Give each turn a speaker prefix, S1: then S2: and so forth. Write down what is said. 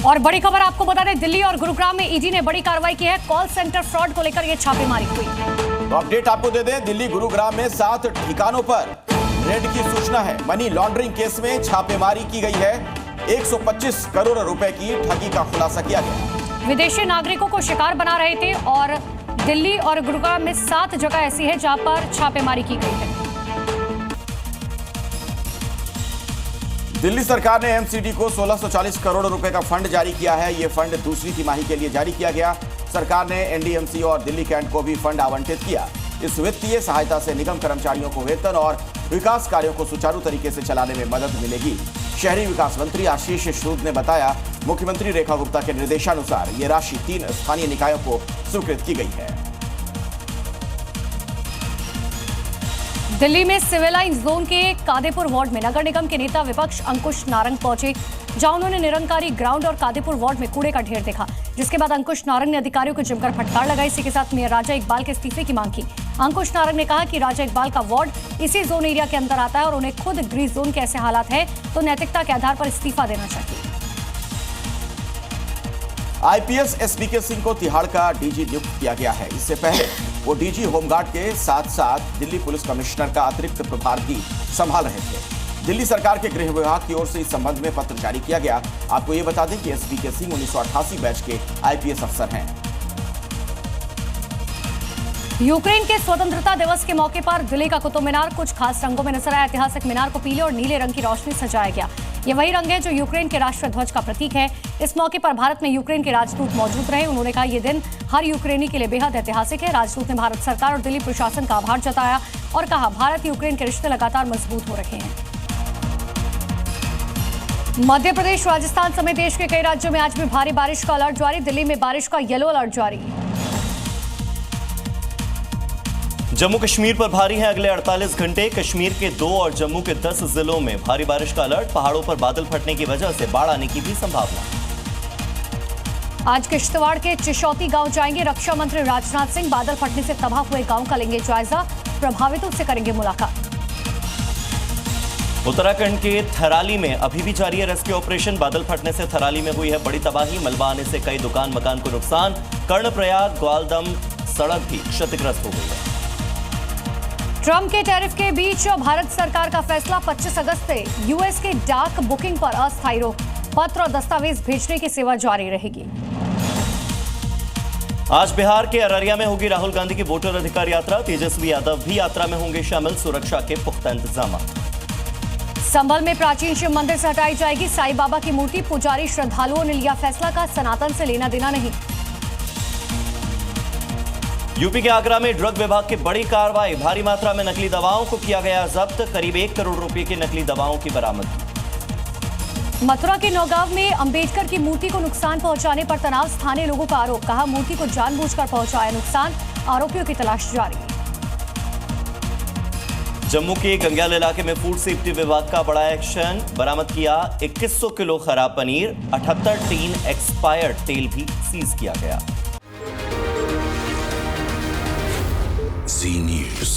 S1: और बड़ी खबर आपको बता दें, दिल्ली और गुरुग्राम में ईडी ने बड़ी कार्रवाई की है। कॉल सेंटर फ्रॉड को लेकर यह छापेमारी हुई।
S2: तो अपडेट आपको दे दें, दिल्ली गुरुग्राम में 7 ठिकानों पर रेड की सूचना है। मनी लॉन्ड्रिंग केस में छापेमारी की गई है। 125 करोड़ रुपए की ठगी का खुलासा किया गया।
S1: विदेशी नागरिकों को शिकार बना रहे थे और दिल्ली और गुरुग्राम में 7 जगह ऐसी है जहां पर छापेमारी की गई है।
S2: दिल्ली सरकार ने एमसीडी को 1640 करोड़ रुपए का फंड जारी किया है। यह फंड दूसरी तिमाही के लिए जारी किया गया। सरकार ने एनडीएमसी और दिल्ली कैंट को भी फंड आवंटित किया। इस वित्तीय सहायता से निगम कर्मचारियों को वेतन और विकास कार्यों को सुचारू तरीके से चलाने में मदद मिलेगी। शहरी विकास मंत्री आशीष सूद ने बताया, मुख्यमंत्री रेखा गुप्ता के निर्देशानुसार ये राशि 3 स्थानीय निकायों को स्वीकृत की गई है।
S1: दिल्ली में सिविल लाइन जोन के कादेपुर वार्ड में नगर निगम के नेता विपक्ष अंकुश नारंग पहुंचे, जहां उन्होंने निरंकारी ग्राउंड और कादेपुर वार्ड में कूड़े का ढेर देखा, जिसके बाद अंकुश नारंग ने अधिकारियों को जमकर फटकार लगाई। इसी के साथ मेयर राजा इकबाल के इस्तीफे की मांग की। अंकुश नारंग ने कहा कि राजा इकबाल का वार्ड इसी जोन एरिया के अंदर आता है और उन्हें खुद ग्रीन जोन के ऐसे हालात है तो नैतिकता के आधार पर इस्तीफा देना चाहिए।
S2: आईपीएस एसपीके सिंह को तिहाड़ का डीजी नियुक्त किया गया है। इससे पहले वो डीजी होमगार्ड के साथ साथ दिल्ली पुलिस कमिश्नर का अतिरिक्त प्रभार भी संभाल रहे थे। दिल्ली सरकार के गृह विभाग की ओर से इस संबंध में पत्र जारी किया गया। आपको ये बता दें कि एसपीके सिंह 1988 बैच के आईपीएस अफसर हैं।
S1: यूक्रेन के स्वतंत्रता दिवस के मौके पर दिल्ली का कुतुब मीनार कुछ खास रंगों में नजर आया। ऐतिहासिक मीनार को पीले और नीले रंग की रोशनी सजाया गया। ये वही रंग है जो यूक्रेन के राष्ट्रीय ध्वज का प्रतीक है। इस मौके पर भारत में यूक्रेन के राजदूत मौजूद रहे। उन्होंने कहा, यह दिन हर यूक्रेनी के लिए बेहद ऐतिहासिक है। राजदूत ने भारत सरकार और दिल्ली प्रशासन का आभार जताया और कहा, भारत यूक्रेन के रिश्ते लगातार मजबूत हो रहे हैं। मध्य प्रदेश, राजस्थान समेत देश के कई राज्यों में आज भी भारी बारिश का अलर्ट जारी। दिल्ली में बारिश का येलो अलर्ट जारी।
S3: जम्मू कश्मीर पर भारी है अगले 48 घंटे। कश्मीर के 2 और जम्मू के 10 जिलों में भारी बारिश का अलर्ट। पहाड़ों पर बादल फटने की वजह से बाढ़ आने की भी संभावना।
S1: आज किश्तवाड़ के चिशौती गांव जाएंगे रक्षा मंत्री राजनाथ सिंह। बादल फटने से तबाह हुए गांव का लेंगे जायजा, प्रभावितों से करेंगे मुलाकात।
S3: उत्तराखंड के थराली में अभी भी जारी है रेस्क्यू ऑपरेशन। बादल फटने से थराली में हुई है बड़ी तबाही। मलबा आने से कई दुकान मकान को नुकसान। कर्णप्रयाग ग्वालदम सड़क भी क्षतिग्रस्त हो गई है।
S1: ट्रंप के टैरिफ के बीच भारत सरकार का फैसला, 25 अगस्त से यूएस के डाक बुकिंग पर अस्थायी रोक। पत्र और दस्तावेज भेजने की सेवा जारी रहेगी।
S3: आज बिहार के अररिया में होगी राहुल गांधी की वोटर अधिकार यात्रा। तेजस्वी यादव भी यात्रा में होंगे शामिल। सुरक्षा के पुख्ता इंतजाम।
S1: संभल में प्राचीन शिव मंदिर से हटाई जाएगी साईं बाबा की मूर्ति। पुजारी श्रद्धालुओं ने लिया फैसला, का सनातन से लेना देना नहीं।
S3: यूपी के आगरा में ड्रग विभाग की बड़ी कार्रवाई। भारी मात्रा में नकली दवाओं को किया गया जब्त। करीब 1 करोड़ रुपए की नकली दवाओं की बरामदगी।
S1: मथुरा के नौगांव में अंबेडकर की मूर्ति को नुकसान पहुंचाने पर तनाव। स्थानीय लोगों का आरोप, कहा मूर्ति को जानबूझकर पहुंचाया नुकसान। आरोपियों की तलाश जारी।
S3: जम्मू के गंग्याल इलाके में फूड सेफ्टी विभाग का बड़ा एक्शन। बरामद किया 2100 किलो खराब पनीर। 78 टीन एक्सपायर्ड तेल भी सीज किया गया।
S4: Zee News.